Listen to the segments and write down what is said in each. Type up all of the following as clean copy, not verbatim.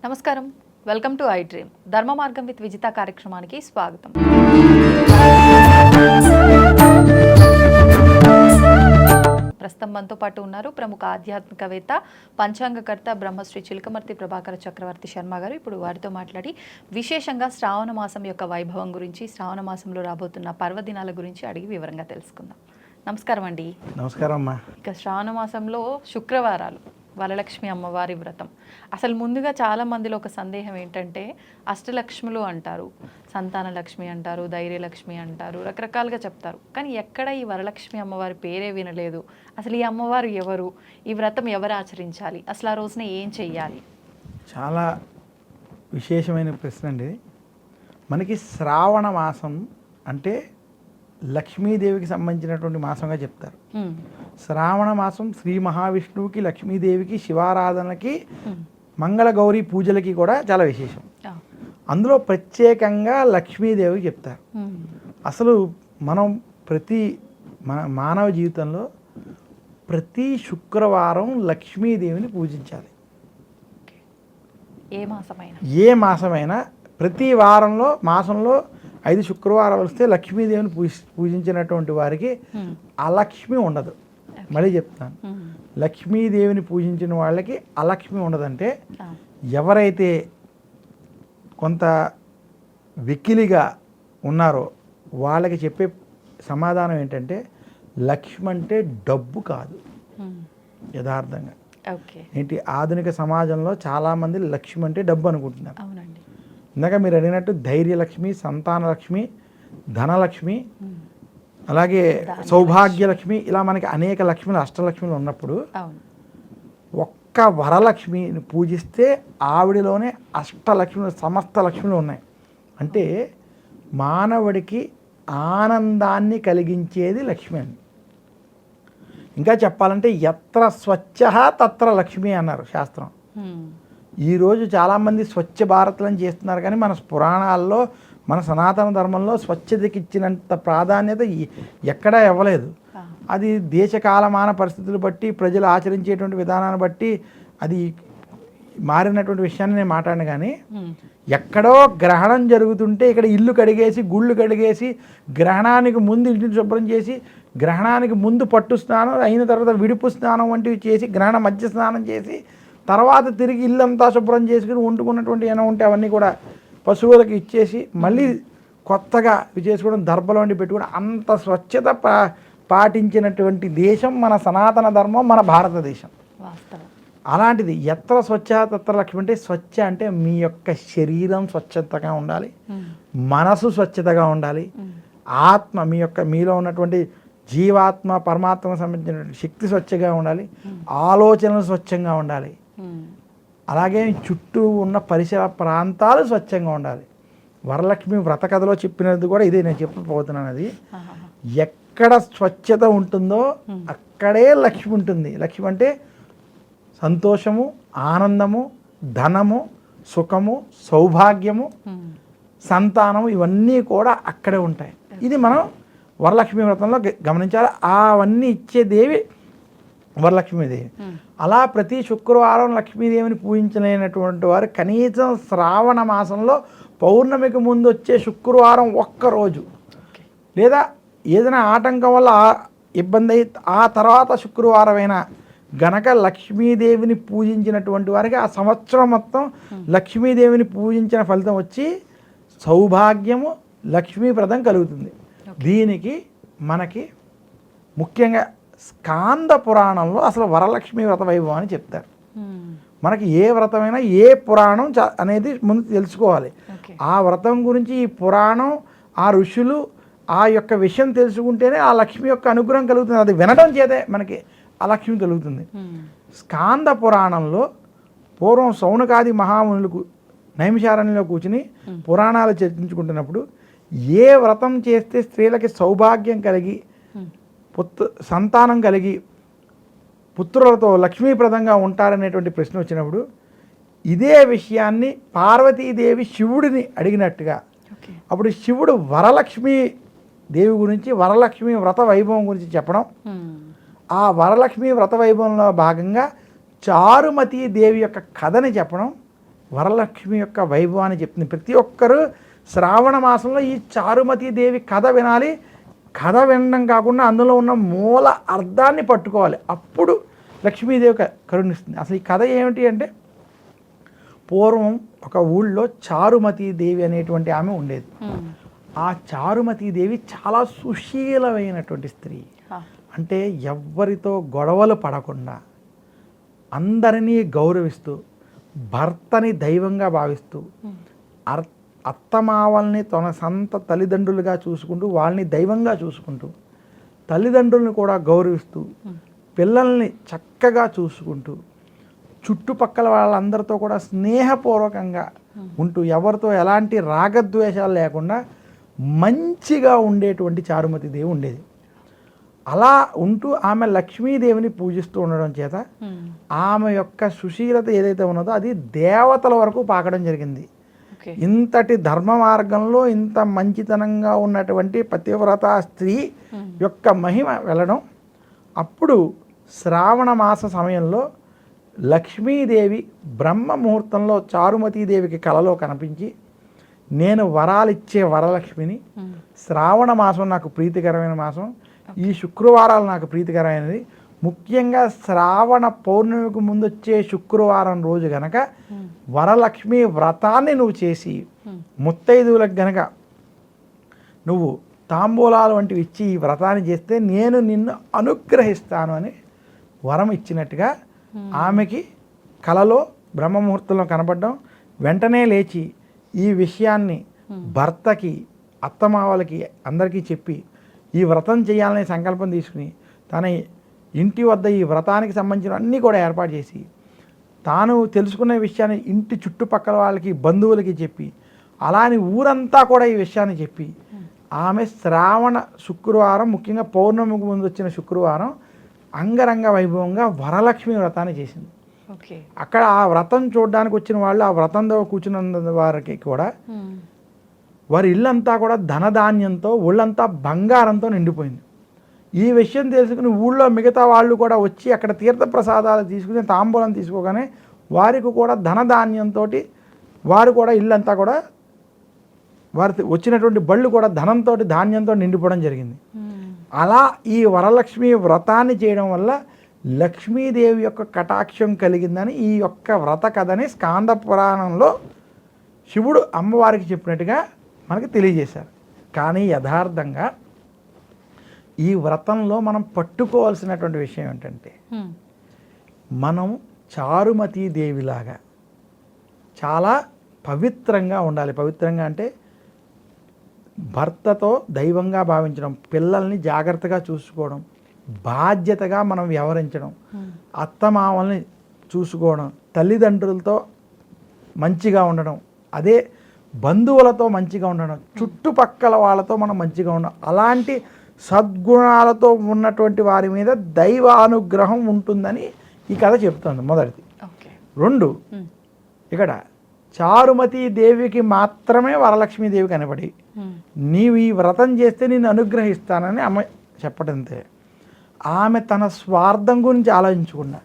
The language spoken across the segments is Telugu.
నమస్కారం, వెల్కమ్ టు ఐ డ్రీమ్. ధర్మ మార్గం విత్ విజిత కార్యక్రమానికి స్వాగతం. ప్రస్తుతం మనతో పాటు ఉన్నారు ప్రముఖ ఆధ్యాత్మికవేత్త, పంచాంగకర్త బ్రహ్మశ్రీ చిలకమర్తి ప్రభాకర చక్రవర్తి శర్మ గారు. ఇప్పుడు వారితో మాట్లాడి విశేషంగా శ్రావణ మాసం యొక్క వైభవం గురించి, శ్రావణ మాసంలో రాబోతున్న పర్వదినాల గురించి అడిగి వివరంగా తెలుసుకుందాం. నమస్కారం అండి. నమస్కారం అమ్మా. ఇక శ్రావణ మాసంలో శుక్రవారాలు, వరలక్ష్మి అమ్మవారి వ్రతం. అసలు ముందుగా చాలా మందిలో ఒక సందేహం ఏంటంటే, అష్టలక్ష్ములు అంటారు, సంతాన లక్ష్మి అంటారు, ధైర్యలక్ష్మి అంటారు, రకరకాలుగా చెప్తారు. కానీ ఎక్కడ ఈ వరలక్ష్మి అమ్మవారి పేరే వినలేదు. అసలు ఈ అమ్మవారు ఎవరు, ఈ వ్రతం ఎవరు ఆచరించాలి, అసలు ఆ రోజున ఏం చెయ్యాలి? చాలా విశేషమైన ప్రశ్న అండి. మనకి శ్రావణ మాసం అంటే లక్ష్మీదేవికి సంబంధించినటువంటి మాసంగా చెప్తారు. శ్రావణ మాసం శ్రీ మహావిష్ణువుకి, లక్ష్మీదేవికి, శివారాధనకి, మంగళ గౌరీ పూజలకి కూడా చాలా విశేషం. అందులో ప్రత్యేకంగా లక్ష్మీదేవికి చెప్తారు. అసలు మనం మానవ జీవితంలో ప్రతి శుక్రవారం లక్ష్మీదేవిని పూజించాలి. ఏ మాసమైనా ప్రతి మాసంలో 5 శుక్రవారాలు వస్తే లక్ష్మీదేవిని పూజించినటువంటి వారికి అలక్ష్మి ఉండదు. మళ్ళీ చెప్తాను, లక్ష్మీదేవిని పూజించిన వాళ్ళకి అలక్ష్మి ఉండదంటే ఎవరైతే కొంత వెకిలిగా ఉన్నారో వాళ్ళకి చెప్పే సమాధానం ఏంటంటే, లక్ష్మి అంటే డబ్బు కాదు. యథార్థంగా ఏంటి, ఆధునిక సమాజంలో చాలామంది లక్ష్మి అంటే డబ్బు అనుకుంటున్నారు. ఇందాక మీరు అడిగినట్టు ధైర్యలక్ష్మి, సంతానలక్ష్మి, ధనలక్ష్మి, అలాగే సౌభాగ్యలక్ష్మి, ఇలా మనకి అనేక లక్ష్మిలు, అష్టలక్ష్మిలు ఉన్నప్పుడు ఒక్క వరలక్ష్మిని పూజిస్తే ఆవిడలోనే అష్టలక్ష్మిలు, సమస్త లక్ష్మిలు ఉన్నాయి. అంటే మానవుడికి ఆనందాన్ని కలిగించేది లక్ష్మి అని. ఇంకా చెప్పాలంటే యత్ర స్వచ్ఛ తత్ర లక్ష్మి అన్నారు శాస్త్రం. ఈరోజు చాలామంది స్వచ్ఛ భారత్లను చేస్తున్నారు, కానీ మన పురాణాల్లో, మన సనాతన ధర్మంలో స్వచ్ఛతకి ఇచ్చినంత ప్రాధాన్యత ఎక్కడా ఇవ్వలేదు. అది దేశకాలమాన పరిస్థితులు బట్టి, ప్రజలు ఆచరించేటువంటి విధానాన్ని బట్టి అది మారినటువంటి విషయాన్ని నేను మాట్లాడిన. కానీ ఎక్కడో గ్రహణం జరుగుతుంటే ఇక్కడ ఇల్లు కడిగేసి, గుళ్ళు కడిగేసి, గ్రహణానికి ముందు ఇంటిని శుభ్రం చేసి, గ్రహణానికి ముందు పట్టు స్నానం అయిన తర్వాత విడుపు స్నానం వంటివి చేసి, గ్రహణ మధ్య స్నానం చేసి, తర్వాత తిరిగి ఇల్లంతా శుభ్రం చేసుకుని వండుకున్నటువంటి ఏమైనా ఉంటే అవన్నీ కూడా పశువులకు ఇచ్చేసి మళ్ళీ కొత్తగా ఇవి చేసుకోవడం, దర్భలో వండి పెట్టుకోవడం, అంత స్వచ్ఛత పాటించినటువంటి దేశం మన సనాతన ధర్మం, మన భారతదేశం. అలాంటిది ఎత్ర స్వచ్ఛ తత్ర లక్ష్మి అంటే, స్వచ్ఛ అంటే మీ యొక్క శరీరం స్వచ్ఛతగా ఉండాలి, మనసు స్వచ్ఛతగా ఉండాలి, ఆత్మ మీలో ఉన్నటువంటి జీవాత్మ, పరమాత్మకు సంబంధించినటువంటి శక్తి స్వచ్ఛంగా ఉండాలి, ఆలోచనలు స్వచ్ఛంగా ఉండాలి, అలాగే చుట్టూ ఉన్న పరిసర ప్రాంతాలు స్వచ్ఛంగా ఉండాలి. వరలక్ష్మి వ్రత కథలో చెప్పినది కూడా ఇదే నేను చెప్పబోతున్నాను. అది ఎక్కడ స్వచ్ఛత ఉంటుందో అక్కడే లక్ష్మి ఉంటుంది. లక్ష్మి అంటే సంతోషము, ఆనందము, ధనము, సుఖము, సౌభాగ్యము, సంతానము, ఇవన్నీ కూడా అక్కడే ఉంటాయి. ఇది మనం వరలక్ష్మి వ్రతంలో గమనించాలి. అవన్నీ ఇచ్చే దేవి వరలక్ష్మీదేవి. అలా ప్రతి శుక్రవారం లక్ష్మీదేవిని పూజించలేనటువంటి వారు కనీసం శ్రావణ మాసంలో పౌర్ణమికి ముందు వచ్చే శుక్రవారం ఒక్కరోజు, లేదా ఏదైనా ఆటంకం వల్ల ఇబ్బంది అయి ఆ తర్వాత శుక్రవారం అయినా గనక లక్ష్మీదేవిని పూజించినటువంటి వారికి ఆ సంవత్సరం మొత్తం లక్ష్మీదేవిని పూజించిన ఫలితం వచ్చి సౌభాగ్యము, లక్ష్మీప్రదం కలుగుతుంది. దీనికి మనకి ముఖ్యంగా స్కాంద పురాణంలో అసలు వరలక్ష్మి వ్రత వైభవం అని చెప్తారు. మనకి ఏ వ్రతమైనా ఏ పురాణం అనేది ముందు తెలుసుకోవాలి. ఆ వ్రతం గురించి ఈ పురాణం, ఆ ఋషులు ఆ యొక్క విషయం తెలుసుకుంటేనే ఆ లక్ష్మి యొక్క అనుగ్రహం కలుగుతుంది. అది వినడం చేతే మనకి ఆ లక్ష్మి కలుగుతుంది. స్కాంద పురాణంలో పూర్వం సౌనకాది మహామునులకు నైమిషారణ్యంలో కూర్చుని పురాణాలు చర్చించుకుంటున్నప్పుడు, ఏ వ్రతం చేస్తే స్త్రీలకి సౌభాగ్యం కలిగి, సంతానం కలిగి, పుత్రులతో లక్ష్మీప్రదంగా ఉంటారనేటువంటి ప్రశ్న వచ్చినప్పుడు ఇదే విషయాన్ని పార్వతీదేవి శివుడిని అడిగినట్టుగా, అప్పుడు శివుడు వరలక్ష్మి దేవి గురించి, వరలక్ష్మి వ్రత వైభవం గురించి చెప్పడం, ఆ వరలక్ష్మి వ్రత వైభవంలో భాగంగా చారుమతి దేవి యొక్క కథని చెప్పడం, వరలక్ష్మి యొక్క వైభవాన్ని చెప్తుంది. ప్రతి ఒక్కరూ శ్రావణ మాసంలో ఈ చారుమతి దేవి కథ వినాలి. కథ వినడం కాకుండా అందులో ఉన్న మూల అర్థాన్ని పట్టుకోవాలి. అప్పుడు లక్ష్మీదేవి కరుణిస్తుంది. అసలు ఈ కథ ఏమిటి అంటే, పూర్వం ఒక ఊళ్ళో చారుమతి దేవి అనేటువంటి ఆమె ఉండేది. ఆ చారుమతి దేవి చాలా సుశీలమైనటువంటి స్త్రీ. అంటే ఎవ్వరితో గొడవలు పడకుండా, అందరినీ గౌరవిస్తూ, భర్తని దైవంగా భావిస్తూ, అత్తమావల్ని తన సొంత తల్లిదండ్రులుగా చూసుకుంటూ, వాళ్ళని దైవంగా చూసుకుంటూ, తల్లిదండ్రులను కూడా గౌరవిస్తూ, పిల్లల్ని చక్కగా చూసుకుంటూ, చుట్టుపక్కల వాళ్ళందరితో కూడా స్నేహపూర్వకంగా ఉంటూ, ఎవరితో ఎలాంటి రాగద్వేషాలు లేకుండా మంచిగా ఉండేటువంటి చారుమతి దేవి ఉండేది. అలా ఉంటూ ఆమె లక్ష్మీదేవిని పూజిస్తూ ఉండడం చేత ఆమె యొక్క సుశీలత ఏదైతే ఉన్నదో అది దేవతల వరకు పాకడం జరిగింది. ఇంతటి ధర్మ మార్గంలో ఇంత మంచితనంగా ఉన్నటువంటి పతివ్రత స్త్రీ యొక్క మహిమ వెళ్ళడం. అప్పుడు శ్రావణ మాస సమయంలో లక్ష్మీదేవి బ్రహ్మ ముహూర్తంలో చారుమతీదేవికి కలలో కనిపించి, నేను వరాలిచ్చే వరలక్ష్మిని, శ్రావణ మాసం నాకు ప్రీతికరమైన మాసం, ఈ శుక్రవారాలు నాకు ప్రీతికరమైనది, ముఖ్యంగా శ్రావణ పౌర్ణమికి ముందు వచ్చే శుక్రవారం రోజు గనక వరలక్ష్మి వ్రతాన్ని నువ్వు చేసి ముత్తైదువులకు గనక నువ్వు తాంబూలాలు వంటివి ఇచ్చి ఈ వ్రతాన్ని చేస్తే నేను నిన్ను అనుగ్రహిస్తాను అని వరం ఇచ్చినట్టుగా ఆమెకి కలలో బ్రహ్మముహూర్తంలో కనపడడం. వెంటనే లేచి ఈ విషయాన్ని భర్తకి, అత్తమావలకి అందరికీ చెప్పి ఈ వ్రతం చేయాలనే సంకల్పం తీసుకుని తన ఇంటి వద్ద ఈ వ్రతానికి సంబంధించిన అన్నీ కూడా ఏర్పాటు చేసి, తాను తెలుసుకునే విషయాన్ని ఇంటి చుట్టుపక్కల వాళ్ళకి, బంధువులకి చెప్పి, అలాని ఊరంతా కూడా ఈ విషయాన్ని చెప్పి, ఆమె శ్రావణ శుక్రవారం, ముఖ్యంగా పౌర్ణమికి ముందు వచ్చిన శుక్రవారం అంగరంగ వైభవంగా వరలక్ష్మి వ్రతాన్ని చేసింది. అక్కడ ఆ వ్రతం చూడడానికి వచ్చిన వాళ్ళు, ఆ వ్రతంలో కూర్చున్న వారికి కూడా వారి ఇల్లంతా కూడా ధనధాన్యంతో, ఒళ్ళంతా బంగారంతో నిండిపోయింది. ఈ విషయం తెలుసుకుని ఊళ్ళో మిగతా వాళ్ళు కూడా వచ్చి అక్కడ తీర్థప్రసాదాలు తీసుకుని తాంబూలం తీసుకోగానే వారికి కూడా ధనధాన్యంతో వారు కూడా ఇల్లంతా కూడా వారి వచ్చినటువంటి బళ్ళు కూడా ధనంతో, ధాన్యంతో నిండిపోవడం జరిగింది. అలా ఈ వరలక్ష్మి వ్రతాన్ని చేయడం వల్ల లక్ష్మీదేవి యొక్క కటాక్షం కలిగిందని ఈ యొక్క వ్రత కథని స్కాంద పురాణంలో శివుడు అమ్మవారికి చెప్పినట్టుగా మనకి తెలియజేశారు. కానీ యథార్థంగా ఈ వ్రతంలో మనం పట్టుకోవాల్సినటువంటి విషయం ఏంటంటే, మనం చారుమతీ దేవిలాగా చాలా పవిత్రంగా ఉండాలి. పవిత్రంగా అంటే భర్తతో దైవంగా భావించడం, పిల్లల్ని జాగ్రత్తగా చూసుకోవడం, బాధ్యతగా మనం వ్యవహరించడం, అత్తమామల్ని చూసుకోవడం, తల్లిదండ్రులతో మంచిగా ఉండడం, అదే బంధువులతో మంచిగా ఉండడం, చుట్టుపక్కల వాళ్ళతో మనం మంచిగా ఉండడం, అలాంటి సద్గుణాలతో ఉన్నటువంటి వారి మీద దైవానుగ్రహం ఉంటుందని ఈ కథ చెప్తుంది. మొదటిది. రెండు, ఇక్కడ చారుమతీ దేవికి మాత్రమే వరలక్ష్మీదేవి కనబడి నీవు ఈ వ్రతం చేస్తే నేను అనుగ్రహిస్తానని అమ్మ చెప్పడంతే. ఆమె తన స్వార్థం గురించి ఆలోచించకుండా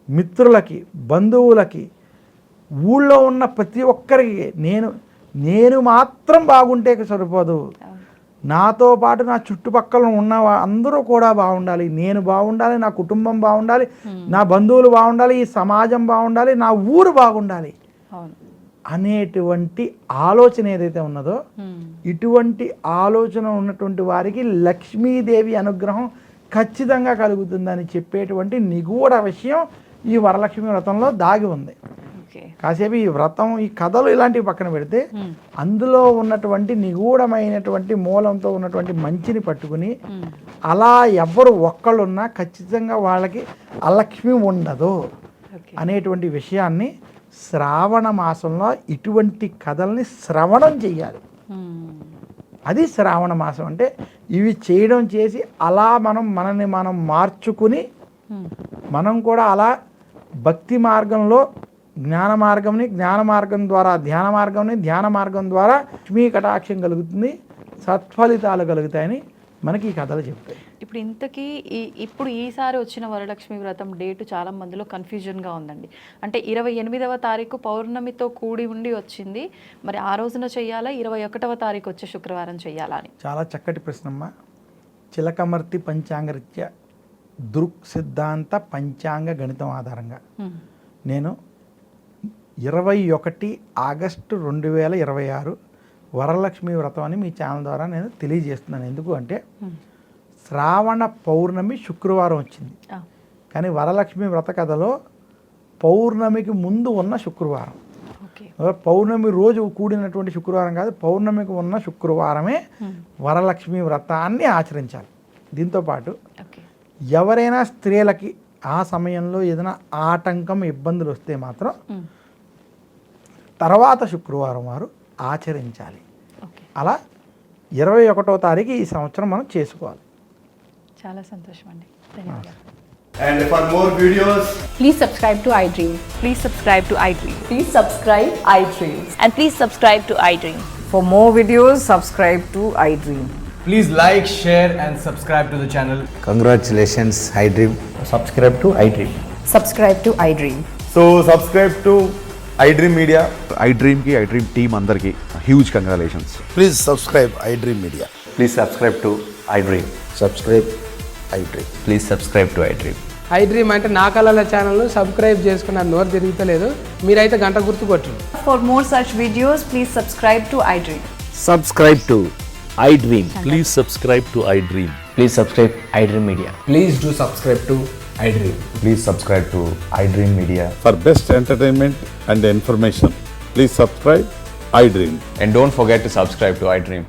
మిత్రులకి, బంధువులకి, ఊళ్ళో ఉన్న ప్రతి ఒక్కరికి నేను మాత్రం బాగుంటే సరిపోదు, నాతో పాటు నా చుట్టుపక్కల ఉన్న అందరూ కూడా బాగుండాలి, నేను బాగుండాలి, నా కుటుంబం బాగుండాలి, నా బంధువులు బాగుండాలి, ఈ సమాజం బాగుండాలి, నా ఊరు బాగుండాలి అనేటువంటి ఆలోచన ఏదైతే ఉన్నదో, ఇటువంటి ఆలోచన ఉన్నటువంటి వారికి లక్ష్మీదేవి అనుగ్రహం ఖచ్చితంగా కలుగుతుందని చెప్పేటువంటి నిగూఢ విషయం ఈ వరలక్ష్మి వ్రతంలో దాగి ఉంది. కాసేపు ఈ వ్రతం, ఈ కథలు ఇలాంటివి పక్కన పెడితే అందులో ఉన్నటువంటి నిగూఢమైనటువంటి మూలంతో ఉన్నటువంటి మంచిని పట్టుకుని, అలా ఎవరు ఒక్కళ్ళున్నా ఖచ్చితంగా వాళ్ళకి అలక్ష్మి ఉండదు అనేటువంటి విషయాన్ని శ్రావణ మాసంలో ఇటువంటి కథల్ని శ్రవణం చెయ్యాలి. అది శ్రావణ మాసం అంటే. ఇవి చేయడం చేసి అలా మనల్ని మనం మార్చుకుని మనం కూడా అలా భక్తి మార్గంలో జ్ఞాన మార్గం ద్వారా ధ్యాన మార్గం ద్వారా లక్ష్మీ కటాక్షం కలుగుతుంది, సత్ఫలితాలు కలుగుతాయని మనకి ఈ కథలు చెప్తాయి. ఇప్పుడు ఇంతకీ ఇప్పుడు ఈసారి వచ్చిన వరలక్ష్మి వ్రతం డేటు చాలా మందిలో కన్ఫ్యూజన్గా ఉందండి. అంటే 28వ తారీఖు పౌర్ణమితో కూడి ఉండి వచ్చింది, మరి ఆ రోజున చెయ్యాలా 21వ తారీఖు వచ్చే శుక్రవారం చెయ్యాలా అని. చాలా చక్కటి ప్రశ్నమ్మ. చిలకమర్తి పంచాంగరీత్యా దృక్ సిద్ధాంత పంచాంగ గణితం ఆధారంగా నేను 21 ఆగస్టు 2026 వరలక్ష్మి వ్రతం అని మీ ఛానల్ ద్వారా నేను తెలియజేస్తున్నాను. ఎందుకు అంటే శ్రావణ పౌర్ణమి శుక్రవారం వచ్చింది, కానీ వరలక్ష్మి వ్రత కథలో పౌర్ణమికి ముందు ఉన్న శుక్రవారం, పౌర్ణమి రోజు కూడినటువంటి శుక్రవారం కాదు, పౌర్ణమికి ఉన్న శుక్రవారమే వరలక్ష్మి వ్రతాన్ని ఆచరించాలి. దీంతోపాటు ఎవరైనా స్త్రీలకి ఆ సమయంలో ఏదైనా ఆటంకం ఇబ్బందులు వస్తే మాత్రం తర్వాత శుక్రవారం వారు ఆచరించాలి. అలా 21వ తారీఖు ఈ సంవత్సరం మనం చేసుకోవాలి. చాలా సంతోషం అండి, ధన్యవాదాలు. And for more videos, please subscribe to iDream. Please subscribe to iDream. Please subscribe iDream. And please subscribe to iDream. For more videos, subscribe to iDream. please like, share and subscribe to the channel. Congratulations, iDream. Subscribe to iDream. Subscribe to iDream. So subscribe to iDream Media. iDream ki iDream team andarki huge congratulations. Please subscribe iDream Media. Please subscribe to iDream. Subscribe iDream. Please subscribe to iDream. iDream అంటే నా కళల ఛానల్ను సబ్స్క్రైబ్ చేసుకున్న నోరు తిరుగుతలేదు, మీరైతే గంట గుర్తు కొట్టండి. For more such videos, please subscribe to iDream. Subscribe to iDream. Please subscribe to iDream. Please subscribe iDream Media. Please do subscribe to iDream. Please subscribe to iDream Media. For best entertainment and information, please subscribe iDream. And don't forget to subscribe to iDream.